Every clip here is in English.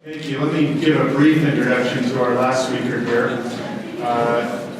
Thank you. Let me give a brief introduction to our last speaker here.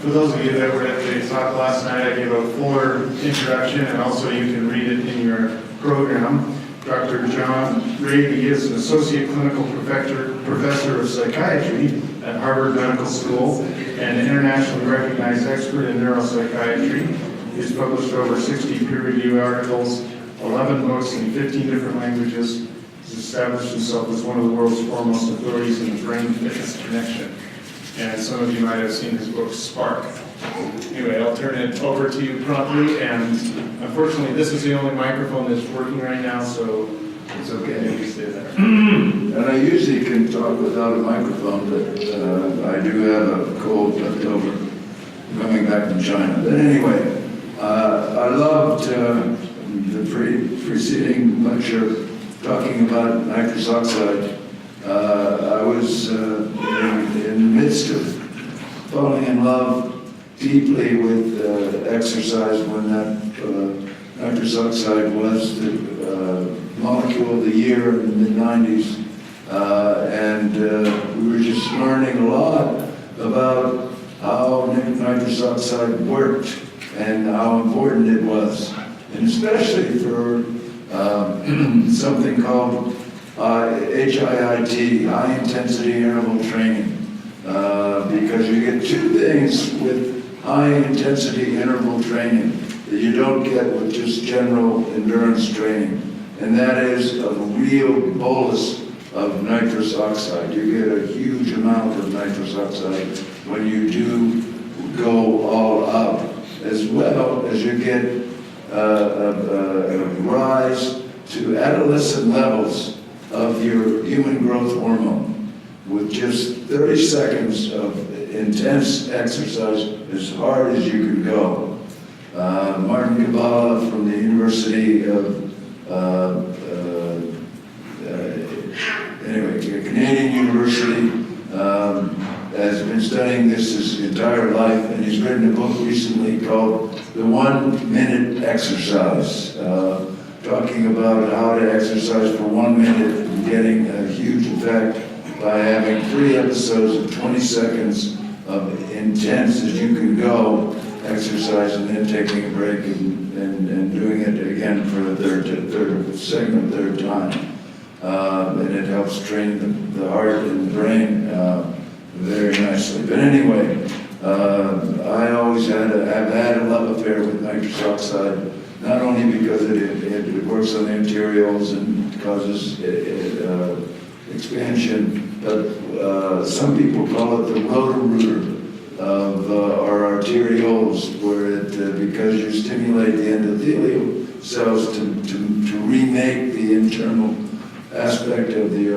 For those of you that were at the talk last night, I gave a fuller introduction, and also you can read it in your program. Dr. John Ratey is an associate clinical professor of psychiatry at Harvard Medical School and an internationally recognized expert in neuropsychiatry. He's published over 60 peer-reviewed articles, 11 books in 15 different languages. He's established himself as one of the world's foremost authorities in the brain-fitness connection. And some of you might have seen his book, Spark. Anyway, I'll turn it over to you promptly, and unfortunately this is the only microphone that's working right now, so it's okay if you stay there. And I usually can talk without a microphone, but I do have a cold left over coming back from China. But anyway, I loved the preceding lecture talking about nitrous oxide. I was in the midst of falling in love deeply with exercise when that nitrous oxide was the molecule of the year in the mid-90s. And we were just learning a lot about how nitrous oxide worked and how important it was. And especially for something called HIIT, high intensity interval training, because you get two things with high intensity interval training that you don't get with just general endurance training, and that is a real bolus of nitrous oxide. You get a huge amount of nitrous oxide when you do go all out, as well as you get a rise to adolescent levels of your human growth hormone with just 30 seconds of intense exercise as hard as you can go. Martin Kabbalah from the University of, Canadian University, has been studying this his entire life, and he's written a book recently called The 1 Minute Exercise, talking about how to exercise for 1 minute and getting a huge effect by having 3 episodes of 20 seconds of intense as you can go exercise, and then taking a break and doing it again for the third time. And it helps train the heart and the brain very nicely. But anyway, I always have had a love affair with nitrous oxide, not only because it works on the arterioles and causes expansion, but some people call it the rotor-rooter of our arterioles, where because you stimulate the endothelial cells to remake the internal aspect of the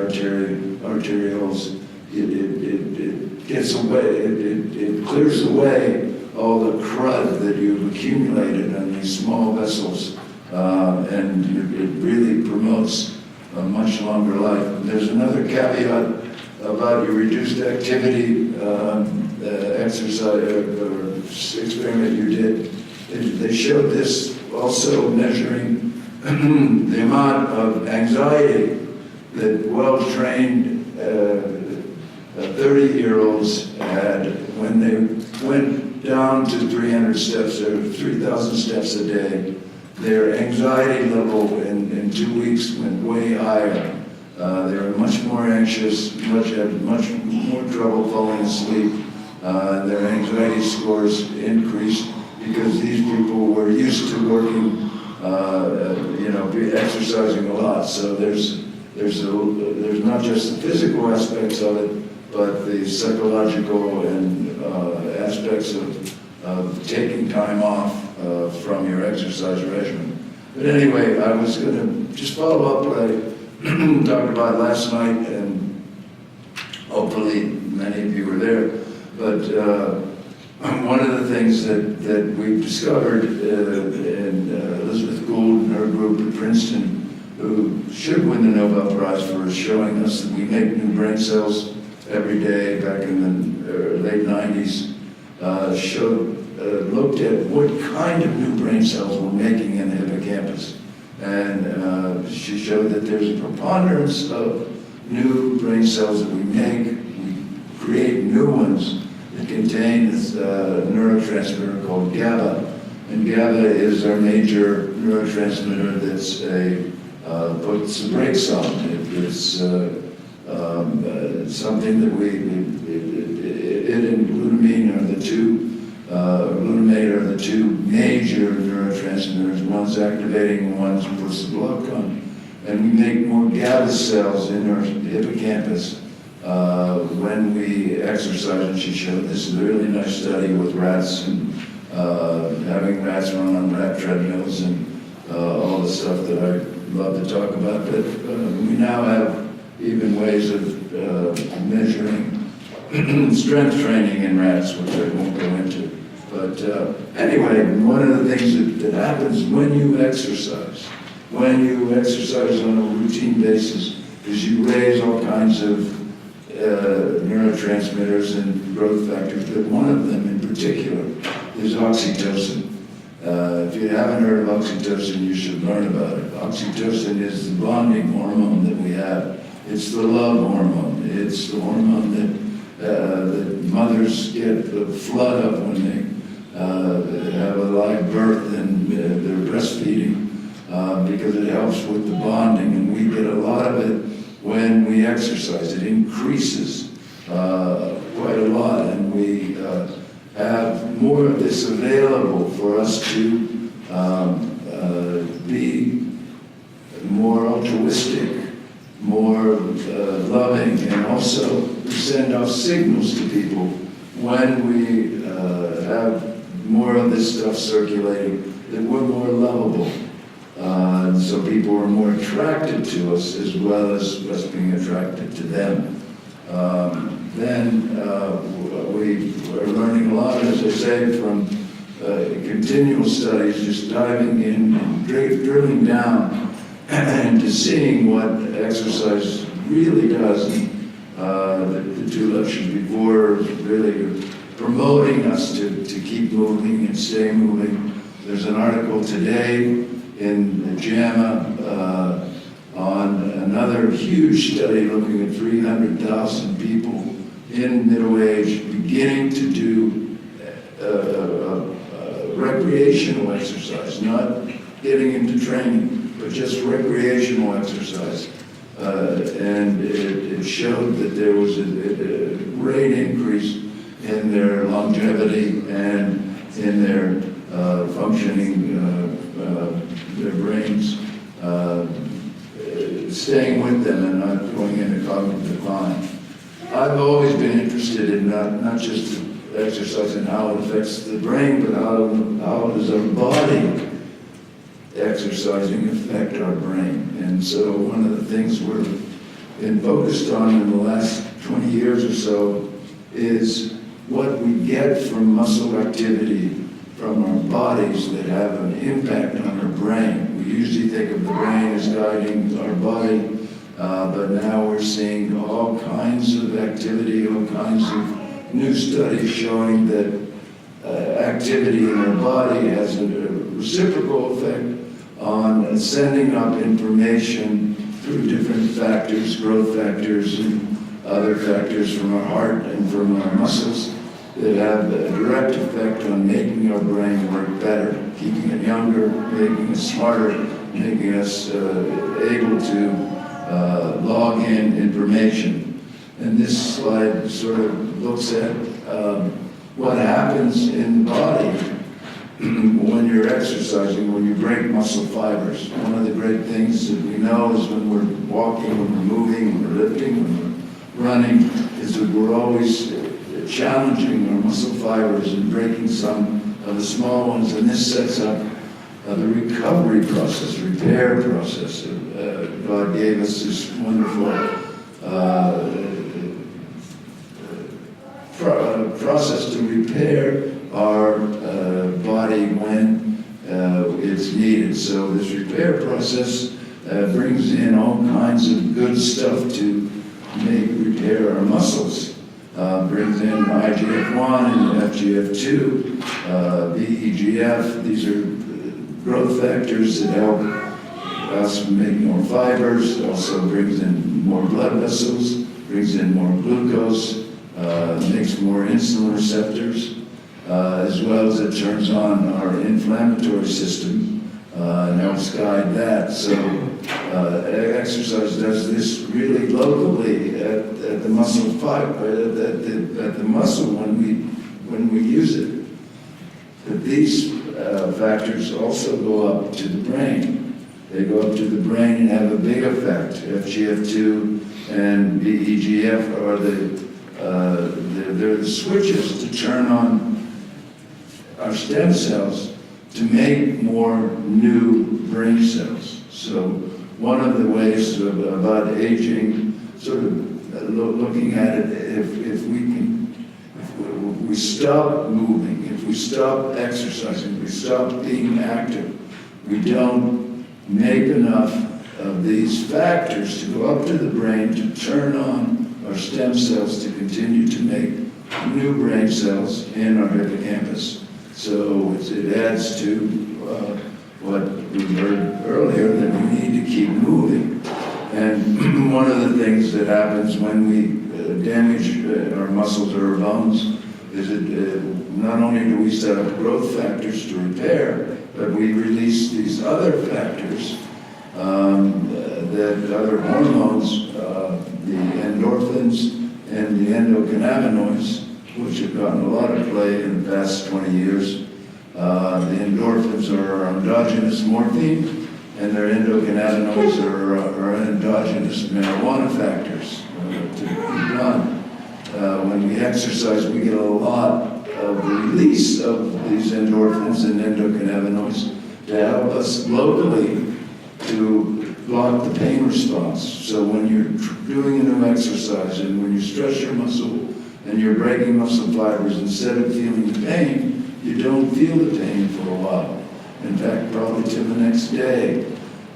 arterioles, it gets away, it clears away all the crud that you've accumulated on these small vessels, and it really promotes a much longer life. There's another caveat about your reduced activity exercise or experiment you did. They showed this also measuring the amount of anxiety that well-trained 30-year-olds had when they went down to 300 steps or 3,000 steps a day. Their anxiety level in 2 weeks went way higher. They were much more anxious, had much more trouble falling asleep. Their anxiety scores increased because these people were used to working, exercising a lot. So there's not just the physical aspects of it, but the psychological and aspects of taking time off from your exercise regimen. But anyway, I was going to just follow up what I talked about last night, and hopefully many of you were there. But one of the things that we've discovered in Elizabeth Gould and her group at Princeton, who should win the Nobel Prize for showing us that we make new brain cells every day back in the late 90s, looked at what kind of new brain cells we're making in the hippocampus. And she showed that there's a preponderance of new brain cells that we make, we create new ones that contain this neurotransmitter called GABA. And GABA is our major neurotransmitter that's puts the brakes on. It's something that it and glutamate are the two major neurotransmitters. One's activating, one's puts the block on. And we make more GABA cells in our hippocampus when we exercise. And she showed this is a really nice study with rats and having rats run on rat treadmills and all the stuff that I love to talk about. But we now have even ways of measuring strength training in rats, which I won't go into. But anyway, one of the things that happens when you exercise on a routine basis, is you raise all kinds of neurotransmitters and growth factors, but one of them in particular is oxytocin. If you haven't heard of oxytocin, you should learn about it. Oxytocin is the bonding hormone that we have. It's the love hormone. It's the hormone that mothers get the flood of when they have a live birth and they're breastfeeding. Because it helps with the bonding, and we get a lot of it when we exercise. It increases quite a lot, and we have more of this available for us to be more altruistic, more loving, and also send off signals to people when we have more of this stuff circulating, that we're more lovable. So people are more attracted to us as well as us being attracted to them. Then we are learning a lot, as I say, from continual studies, just diving in and drilling down into seeing what exercise really does. The two lectures before really promoting us to keep moving and stay moving. There's an article today in the JAMA on another huge study looking at 300,000 people in middle age beginning to do recreational exercise, not getting into training, but just recreational exercise. And it showed that there was a great increase in their longevity and in their functioning, their brains staying with them and not going into cognitive decline. I've always been interested in not just exercise and how it affects the brain, but how does our body exercising affect our brain. And so one of the things we've been focused on in the last 20 years or so is what we get from muscle activity from our bodies that have an impact on our brain. We usually think of the brain as guiding our body, but now we're seeing all kinds of activity, all kinds of new studies showing that activity in our body has a reciprocal effect on sending up information through different factors, growth factors and other factors from our heart and from our muscles that have a direct effect on making our brain work better, keeping it younger, making it smarter, making us able to log in information. And this slide sort of looks at what happens in the body when you're exercising, when you break muscle fibers. One of the great things that we know is when we're walking, when we're moving, when we're lifting, when we're running, is that we're always challenging our muscle fibers and breaking some of the small ones, and this sets up the recovery process, repair process. God gave us this wonderful process to repair our body when it's needed. So this repair process brings in all kinds of good stuff to repair our muscles. Brings in IGF-1 and FGF2, VEGF. These are growth factors that help us make more fibers, also brings in more blood vessels, brings in more glucose, makes more insulin receptors, as well as it turns on our inflammatory system and helps guide that. So exercise does this really locally at the muscle fiber, at the muscle when we use it. But these factors also go up to the brain. They go up to the brain and have a big effect. FGF2 and BEGF are they're the switches to turn on our stem cells to make more new brain cells. So one of the ways about aging, sort of looking at it, if we stop moving, if we stop exercising, if we stop being active, we don't make enough of these factors to go up to the brain to turn on our stem cells to continue to make new brain cells in our hippocampus. So it adds to what we heard earlier, that we need to keep moving. And one of the things that happens when we damage our muscles or our bones is that not only do we set up growth factors to repair, but we release these other factors, that other hormones, the endorphins and the endocannabinoids, which have gotten a lot of play in the past 20 years. The endorphins are our endogenous morphine, and their endocannabinoids are our endogenous marijuana factors to be done. When we exercise, we get a lot of release of these endorphins and endocannabinoids to help us locally to block the pain response. So when you're doing a new exercise and when you stress your muscle and you're breaking muscle fibers, instead of feeling the pain, you don't feel the pain for a while. In fact, probably till the next day,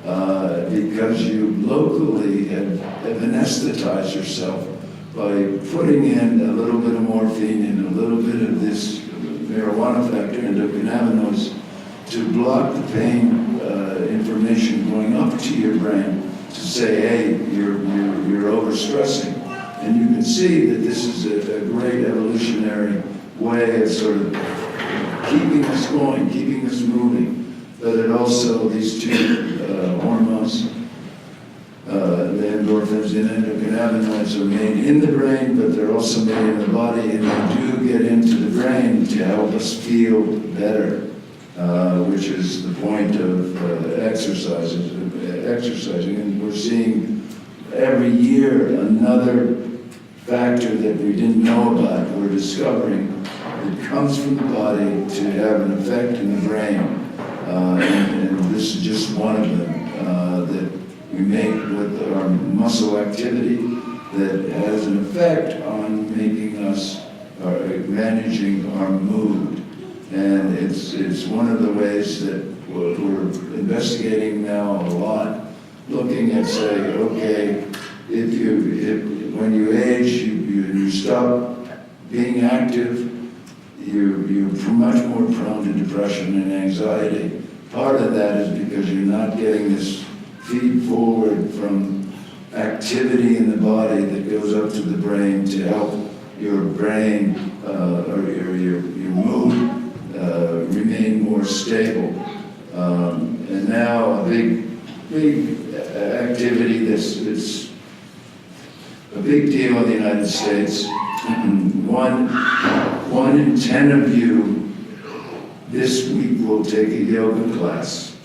because you locally have anesthetized yourself by putting in a little bit of morphine and a little bit of this marijuana factor, endocannabinoids, to block the pain information going up to your brain to say, hey, you're overstressing. And you can see that this is a great evolutionary way of sort of keeping us going, keeping us moving. But it also, these two hormones, the endorphins and endocannabinoids, are made in the brain, but they're also made in the body, and they do get into the brain to help us feel better, which is the point of exercising. And we're seeing every year another factor that we didn't know about, we're discovering that comes from the body to have an effect in the brain. And this is just one of them that we make with our muscle activity that has an effect on making us, managing our mood. And it's one of the ways that we're investigating now a lot, looking at, say, okay, when you age, you stop being active, you're much more prone to depression and anxiety. Part of that is because you're not getting this feed forward from activity in the body that goes up to the brain to help your brain or your mood remain more stable. And now a big activity that's a big deal in the United States. One in 10 of you this week will take a yoga class.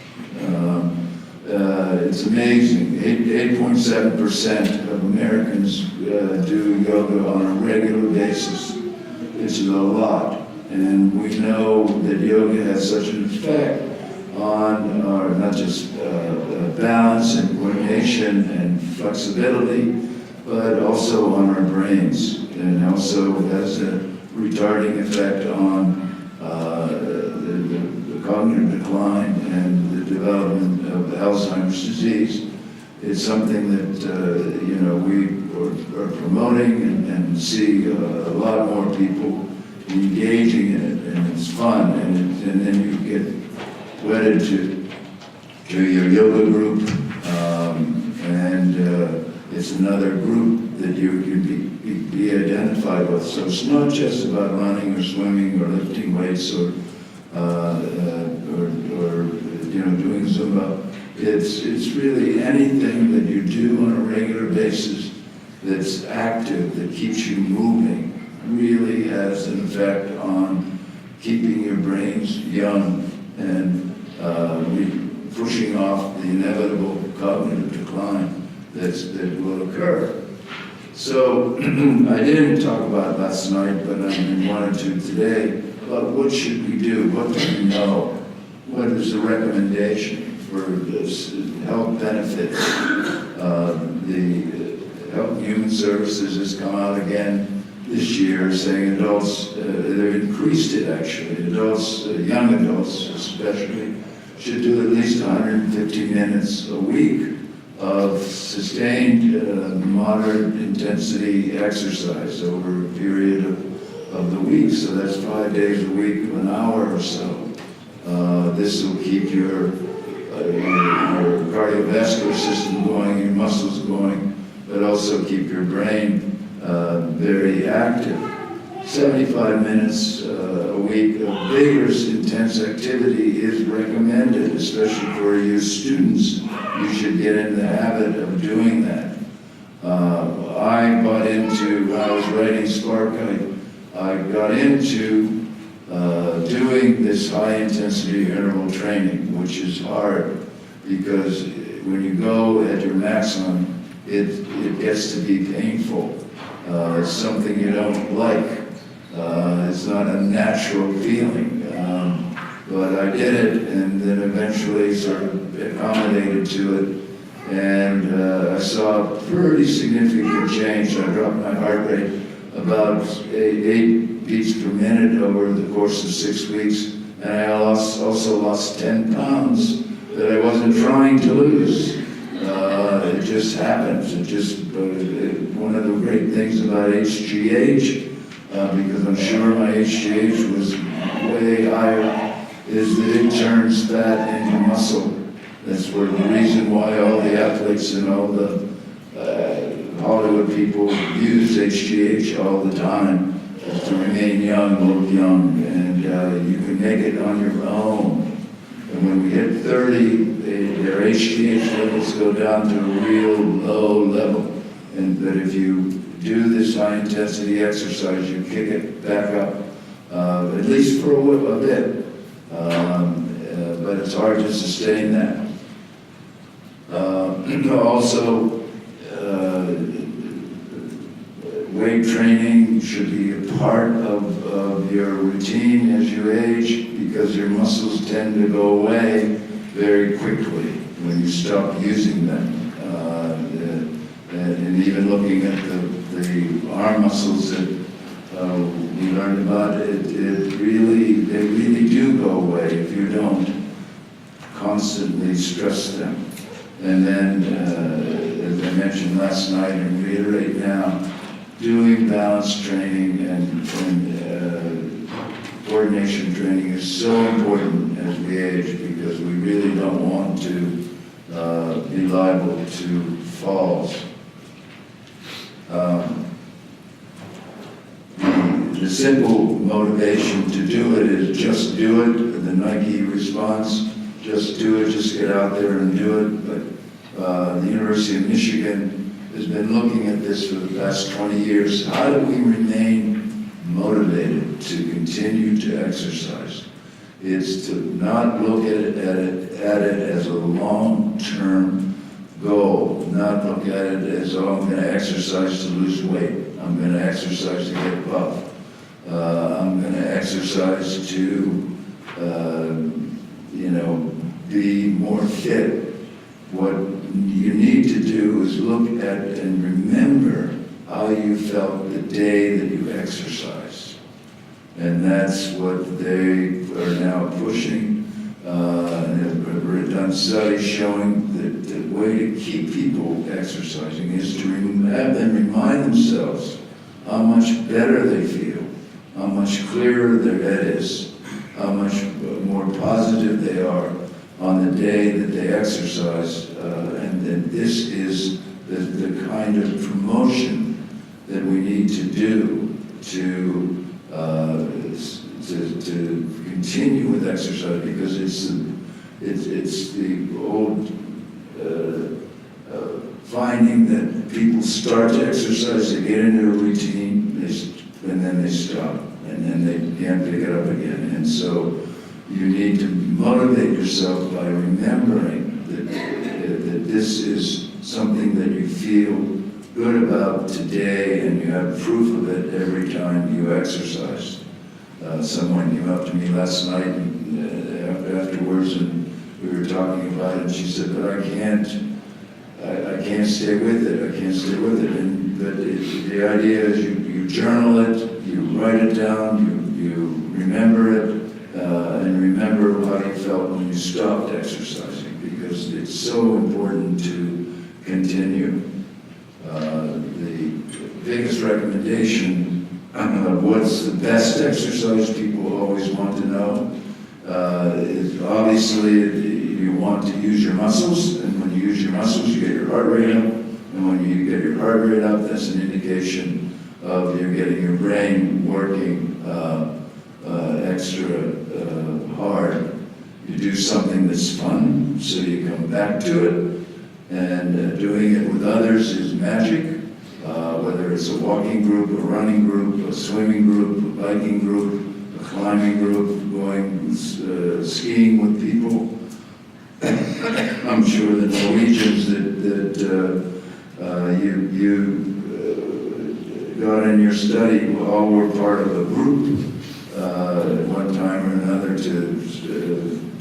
It's amazing. 8.7% of Americans do yoga on a regular basis. It's a lot. And we know that yoga has such an effect on our, not just balance and coordination and flexibility, but also on our brains, and also has a retarding effect on the cognitive decline and the development of Alzheimer's disease. It's something that we are promoting and see a lot more people engaging in it, and it's fun, and then you get wedded to your yoga group and it's another group that you can be identified with. So it's not just about running or swimming or lifting weights or doing Zumba. It's really anything that you do on a regular basis that's active, that keeps you moving, really has an effect on keeping your brains young and pushing off the inevitable cognitive decline that will occur. So I didn't talk about last night, but I wanted to today about what should we do, what do we know, what is the recommendation for this health benefits. The Health and Human Services has come out again this year saying adults, they've increased it actually, adults, young adults especially, should do at least 150 minutes a week of sustained, moderate intensity exercise over a period of the week. So that's 5 days a week of an hour or so. This will keep your cardiovascular system going, your muscles going, but also keep your brain very active. 75 minutes a week of vigorous, intense activity is recommended, especially for you students. You should get in the habit of doing that. I bought into, when I was writing Spark, I got into doing this high-intensity interval training, which is hard because when you go at your maximum, it gets to be painful. It's something you don't like. It's not a natural feeling. But I did it and then eventually sort of accommodated to it. And I saw a pretty significant change. I dropped my heart rate about 8 beats per minute over the course of 6 weeks. And I also lost 10 pounds that I wasn't trying to lose. It just happens. One of the great things about HGH, because I'm sure my HGH was way higher, is that it turns fat into muscle. That's the reason why all the athletes and all the Hollywood people use HGH all the time, is to remain young, look young, and you can make it on your own. And when we hit 30, their HGH levels go down to a real low level. And that if you do this high intensity exercise, you kick it back up, at least for a bit. But it's hard to sustain that. Also, weight training should be a part of your routine as you age, because your muscles tend to go away very quickly when you stop using them. And even looking at the arm muscles that we learned about, they really do go away if you don't constantly stress them. And then, as I mentioned last night and reiterate now, doing balance training and coordination training is so important as we age, because we really don't want to be liable to falls. The simple motivation to do it is just do it. The Nike response, just do it, just get out there and do it. But the University of Michigan has been looking at this for the past 20 years. How do we remain motivated to continue to exercise? It's to not look at it as a long-term goal, not look at it as, oh, I'm going to exercise to lose weight. I'm going to exercise to get buff. I'm going to exercise to, be more fit. What you need to do is look at and remember how you felt the day that you exercised. And that's what they are now pushing. And have done studies showing that the way to keep people exercising is to have them remind themselves how much better they feel, how much clearer their head is, how much more positive they are on the day that they exercise. And then this is the kind of promotion that we need to do to continue with exercise, because it's the old finding that people start to exercise, they get into a routine, and then they stop, and then they can't pick it up again. And so you need to motivate yourself by remembering that this is something that you feel good about today, and you have proof of it every time you exercise. Someone came up to me last night afterwards, and we were talking about it, and she said, but I can't stay with it. I can't stay with it. But the idea is you journal it, you write it down, you remember it, and remember how you felt when you stopped exercising, because it's so important to continue. The biggest recommendation of what's the best exercise people always want to know is obviously you want to use your muscles, and when you use your muscles, you get your heart rate up, and when you get your heart rate up, that's an indication of you're getting your brain working extra hard. You do something that's fun, so you come back to it, and doing it with others is magic, whether it's a walking group, a running group, a swimming group, a biking group, a climbing group, going skiing with people. I'm sure the Norwegians that you got in your study all were part of a group at one time or another to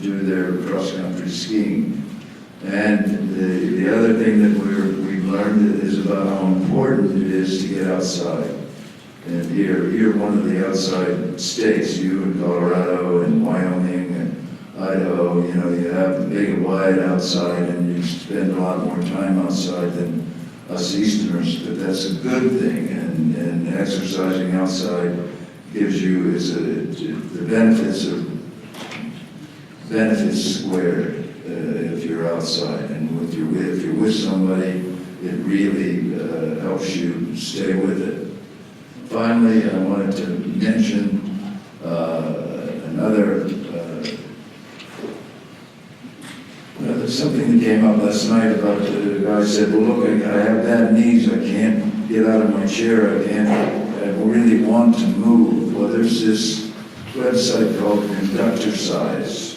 do their cross-country skiing. And the other thing that we've learned is about how important it is to get outside. And you're one of the outside states, you in Colorado and Wyoming and Idaho, you have big and wide outside, and you spend a lot more time outside than us Easterners, but that's a good thing, and exercising outside gives you the benefits squared if you're outside, and if you're with somebody, it really helps you stay with it. Finally, I wanted to mention something that came up last night about the guy said, well, look, I have bad knees, I can't get out of my chair, I really want to move. Well, there's this website called Conductor Size.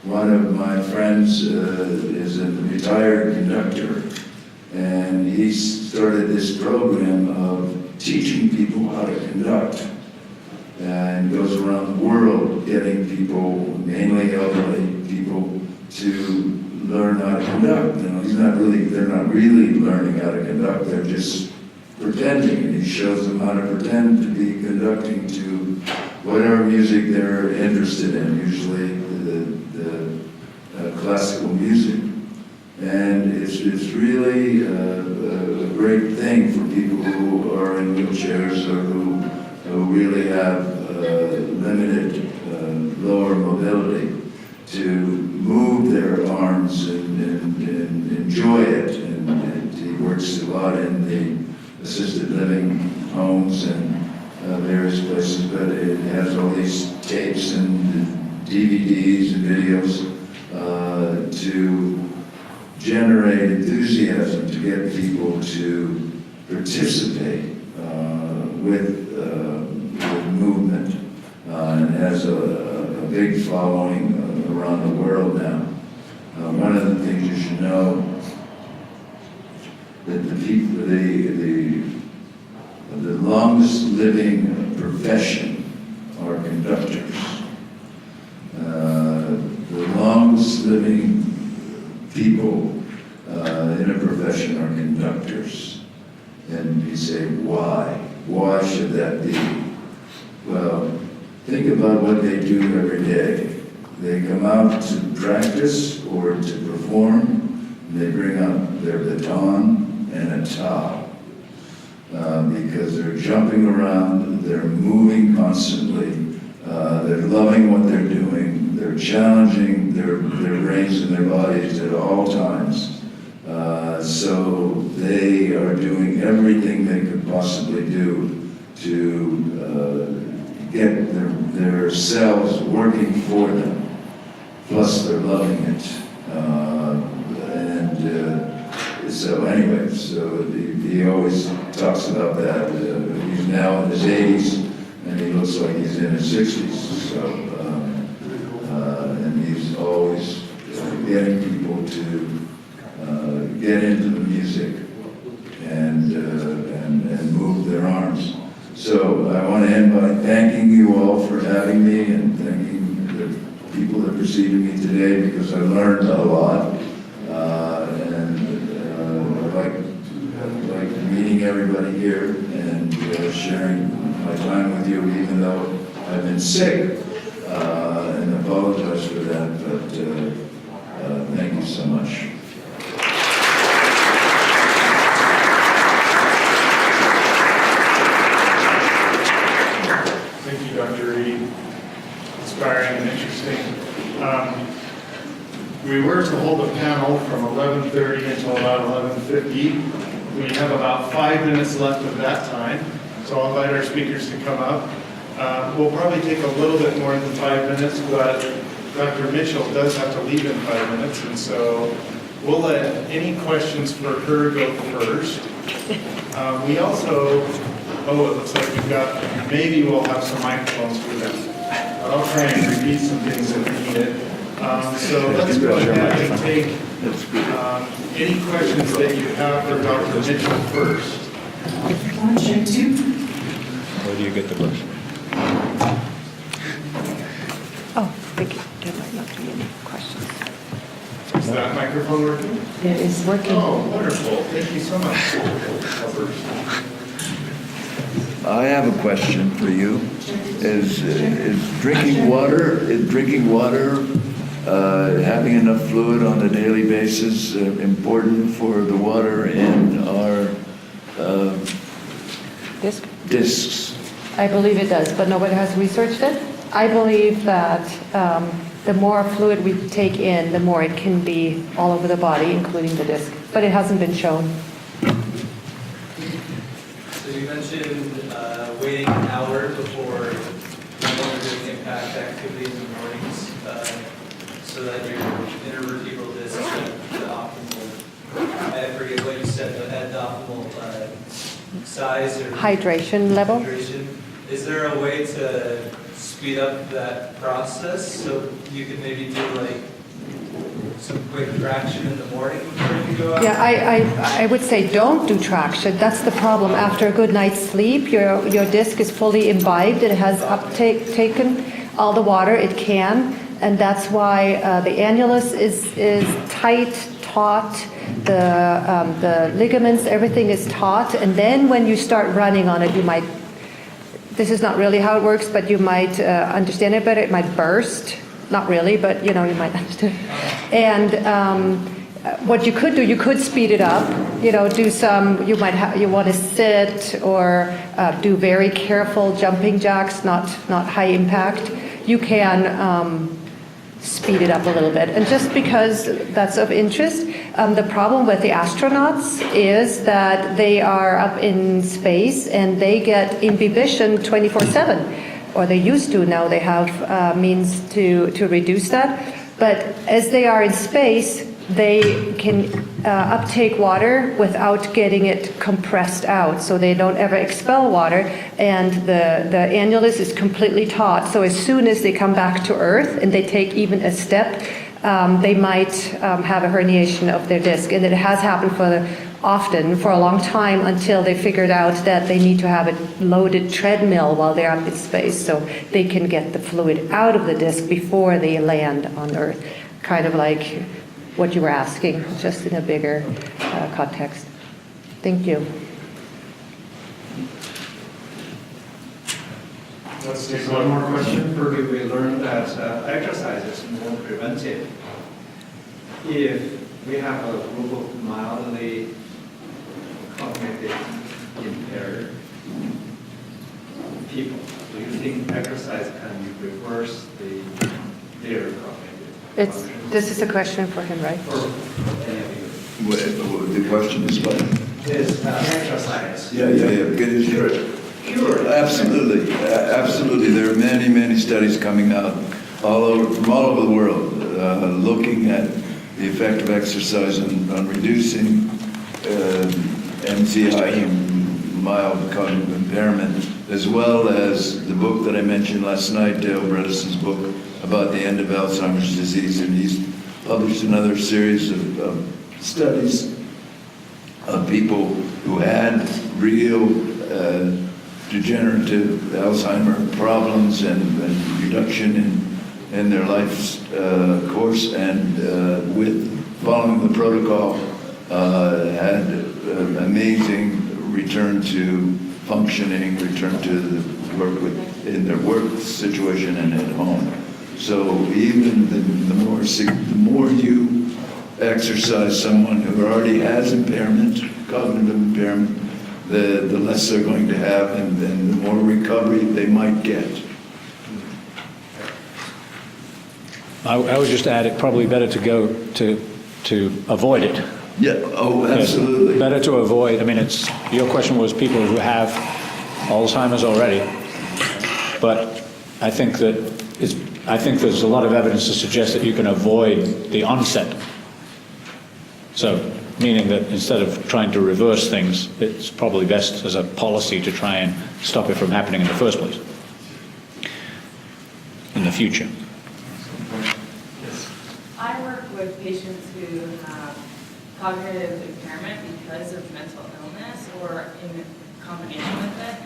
One of my friends is a retired conductor, and he started this program of teaching people how to conduct, and goes around the world getting people, mainly elderly people, to learn how to conduct. They're not really learning how to conduct, they're just pretending, and he shows them how to pretend to be conducting to whatever music they're interested in, usually the classical music. And it's really a great thing for people who are in wheelchairs or who really have limited lower mobility to move their arms and enjoy it. And he works a lot in the assisted living homes and various places, but it has all these tapes and DVDs and videos to generate enthusiasm, to get people to participate with movement, and has a big following around the world now. One of the things you should know that the longest living profession are conductors. The longest living people in a profession are conductors. And you say, why? Why should that be? Well, think about what they do every day. They come out to practice or to perform, and they bring out their baton and a towel. Because they're jumping around, they're moving constantly, they're loving what they're doing, they're challenging their brains and their bodies at all times So they are doing everything they could possibly do to get their cells working for them. Plus they're loving it. So anyway, so he always talks about that. He's now in his 80s, and he looks like he's in his 60s. So, and he's always getting people to get into the music and move their arms. So I want to end by thanking you all for having me and thanking the people that preceded me today, because I learned a lot. I like meeting everybody here and sharing my time with you, even though I've been sick, and I apologize for that, but thank you so much. Thank you, Dr. Ratey. Inspiring and interesting. We were to hold a panel from 11:30 until about 11:50. We have about 5 minutes left of that time, so I'll invite our speakers to come up. We'll probably take a little bit more than 5 minutes, but Dr. Mitchell does have to leave in 5 minutes, and so we'll let any questions for her go first. We also, it looks like we've got, maybe we'll have some microphones for them. I'll try and repeat some things if needed. So let's go ahead and take any questions that you have for Dr. Mitchell first. Where do you get the brush? Oh, thank you. There might not be any questions. Is that microphone working? It is working. Oh, wonderful. Thank you so much. I have a question for you. Is drinking water, having enough fluid on a daily basis important for the water in our discs? I believe it does, but nobody has researched it. I believe that the more fluid we take in, the more it can be all over the body, including the disc. But it hasn't been shown. So you mentioned waiting an hour before doing impact activity in the mornings, so that your intervertebral discs at the optimal, I forget what you said, but at the optimal size or Hydration level. hydration. Is there a way to speed up that process so you could maybe do like some quick traction in the morning before you go out? Yeah, I would say don't do traction. That's the problem. After a good night's sleep, your disc is fully imbibed. It has taken all the water it can, and that's why the annulus is tight, taut. The ligaments, everything is taut, and then when you start running on it, you might. This is not really how it works, but you might understand it better. It might burst. Not really, but you might understand. And what you could do, you could speed it up. Do some. You want to sit or do very careful jumping jacks, not high impact. You can speed it up a little bit. And just because that's of interest, the problem with the astronauts is that they are up in space and they get imbibition 24/7. Or they used to. Now they have means to reduce that. But as they are in space, they can uptake water without getting it compressed out. So they don't ever expel water, and the annulus is completely taut. So as soon as they come back to Earth and they take even a step, they might have a herniation of their disc. And it has happened often for a long time until they figured out that they need to have a loaded treadmill while they're up in space so they can get the fluid out of the disc before they land on Earth. Kind of like what you were asking, just in a bigger context. Thank you. Let's take one more question. We learned that exercise is more preventive. If we have a group of mildly cognitive impaired people, do you think exercise can reverse their cognitive functions? This is a question for him, right? For any of The question is what? Is exercise. Yeah. Get it cured. Absolutely. There are many studies coming out from all over the world, looking at the effect of exercise on reducing MCI, mild cognitive impairment, as well as the book that I mentioned last night, Dale Bredesen's book about the end of Alzheimer's disease, and he's published another series of studies of people who had real degenerative Alzheimer problems and reduction in their life's course, and with following the protocol, had an amazing return to functioning, return to the work in their work situation and at home. So even the more you exercise someone who already has impairment, cognitive impairment, the less they're going to have, and then the more recovery they might get. I would just add it probably better to go to avoid it. Yeah, oh, absolutely. Yes, better to avoid. I mean, your question was people who have Alzheimer's already, but I think there's a lot of evidence to suggest that you can avoid the onset. So, meaning that instead of trying to reverse things, it's probably best as a policy to try and stop it from happening in the first place, in the future. I work with patients who have cognitive impairment because of mental illness or in combination with it.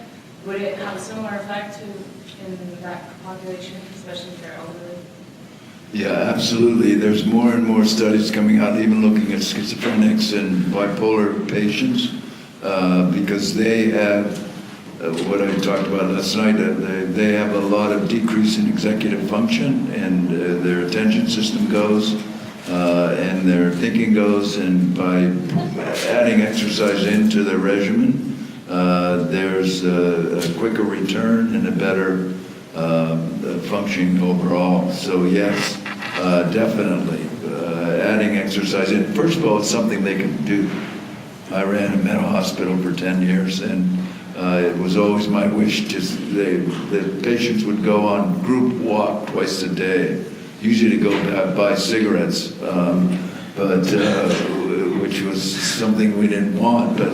Would it have a similar effect in that population, especially if they're elderly? Yeah, absolutely. There's more and more studies coming out, even looking at schizophrenics and bipolar patients, because they have, what I talked about last night, they have a lot of decrease in executive function, and their attention system goes, and their thinking goes, and by adding exercise into their regimen, there's a quicker return and a better functioning overall. So yes, definitely adding exercise in. First of all, it's something they can do. I ran a mental hospital for 10 years, and it was always my wish that patients would go on group walk twice a day, usually to go buy cigarettes, which was something we didn't want, but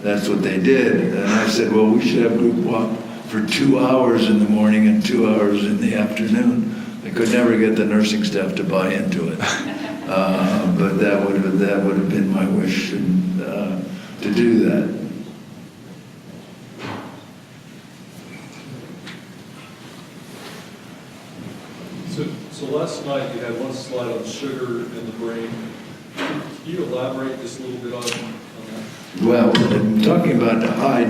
that's what they did. And I said, well, we should have group walk for 2 hours in the morning and 2 hours in the afternoon. I could never get the nursing staff to buy into it. But that would have been my wish, and, to do that. So last night you had one slide on sugar in the brain. Can you elaborate just a little bit on that? Well, I'm talking about the high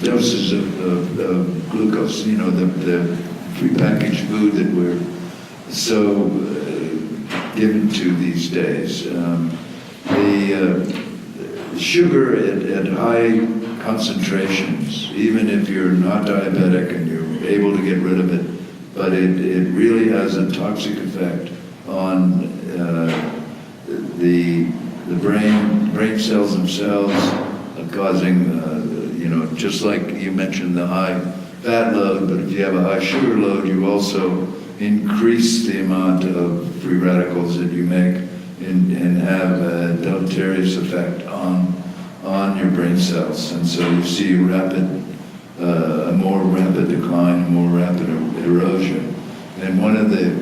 doses of glucose, the prepackaged food that we're so given to these days. The sugar at high concentrations, even if you're not diabetic and you're able to get rid of it, but it really has a toxic effect on the brain cells themselves, causing, just like you mentioned the high fat load, but if you have a high sugar load, you also increase the amount of free radicals that you make and have a deleterious effect on your brain cells. And so you see a more rapid decline, a more rapid erosion. And one of the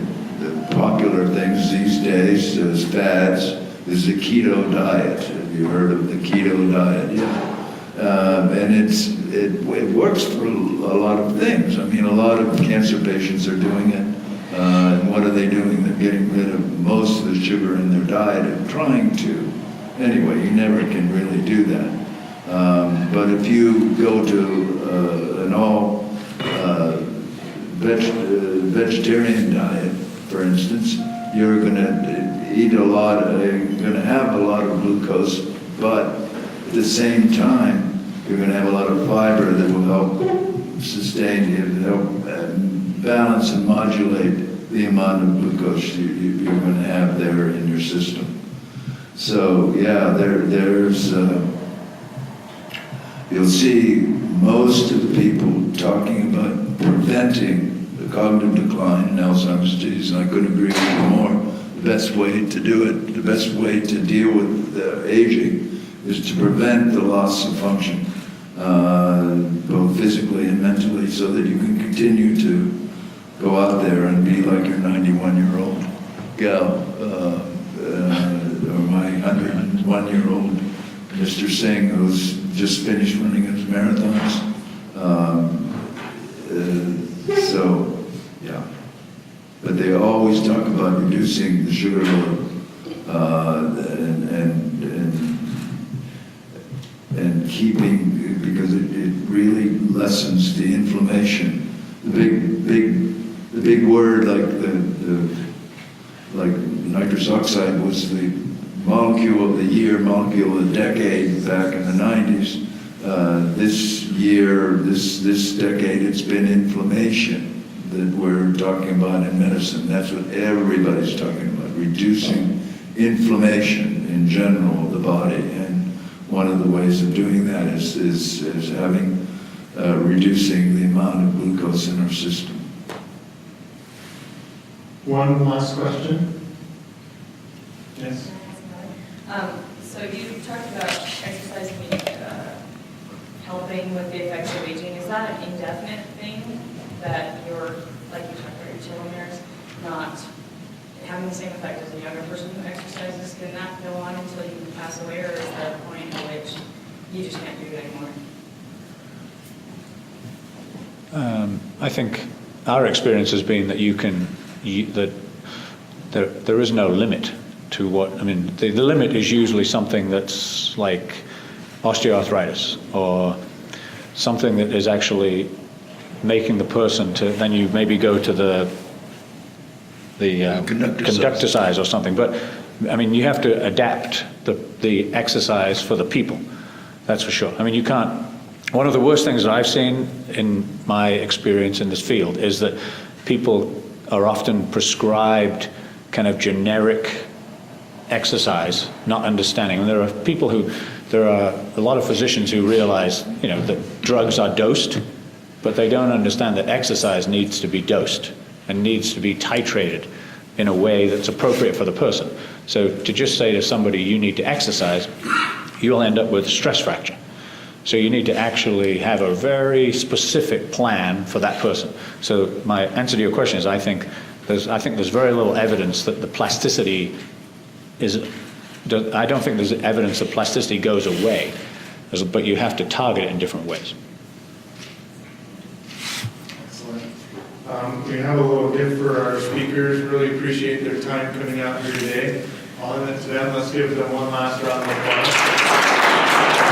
popular things these days as fads is the keto diet. Have you heard of the keto diet? Yeah. And it works for a lot of things. I mean, a lot of cancer patients are doing it. And what are they doing? They're getting rid of most of the sugar in their diet and trying to. Anyway, you never can really do that. But if you go to an all vegetarian diet, for instance, you're going to eat you're going to have a lot of glucose, but at the same time, you're going to have a lot of fiber that will help sustain, help balance and modulate the amount of glucose you're going to have there in your system. So, yeah, there's, you'll see most of the people talking about preventing the cognitive decline in Alzheimer's disease, and I couldn't agree with you more. The best way to do it, the best way to deal with aging is to prevent the loss of function, both physically and mentally, so that you can continue to go out there and be like your 91-year-old gal, or my 101-year-old Mr. Singh, who's just finished running his marathons. So, yeah. But they always talk about reducing the sugar load and keeping, because it really lessens the inflammation. The big word like nitrous oxide was the molecule of the year, molecule of the decade back in the 90s. This year, this decade, it's been inflammation that we're talking about in medicine. That's what everybody's talking about, reducing inflammation in general of the body. And one of the ways of doing that is having, reducing the amount of glucose in our system. One last question? Yes? So you talked about exercising helping with the effects of aging. Is that an indefinite thing that you're, like you talked about your telomeres, not having the same effect as a younger person who exercises? Can that go on until you pass away, or is there a point at which you just can't do it anymore? I think our experience has been that that there is no limit to what, I mean, the limit is usually something that's like osteoarthritis or something that is actually making the person to, then you maybe go to the conductor size or something. But I mean, you have to adapt the exercise for the people, that's for sure. I mean, you can't, one of the worst things that I've seen in my experience in this field is that people are often prescribed kind of generic exercise, not understanding. And there are a lot of physicians who realize, that drugs are dosed, but they don't understand that exercise needs to be dosed and needs to be titrated in a way that's appropriate for the person. So to just say to somebody, you need to exercise, you'll end up with a stress fracture. So you need to actually have a very specific plan for that person. So my answer to your question is I think there's very little evidence that the plasticity I don't think there's evidence that plasticity goes away, but you have to target it in different ways. Excellent. We have a little gift for our speakers. Really appreciate their time coming out here today. All in it to them. Let's give them one last round of applause.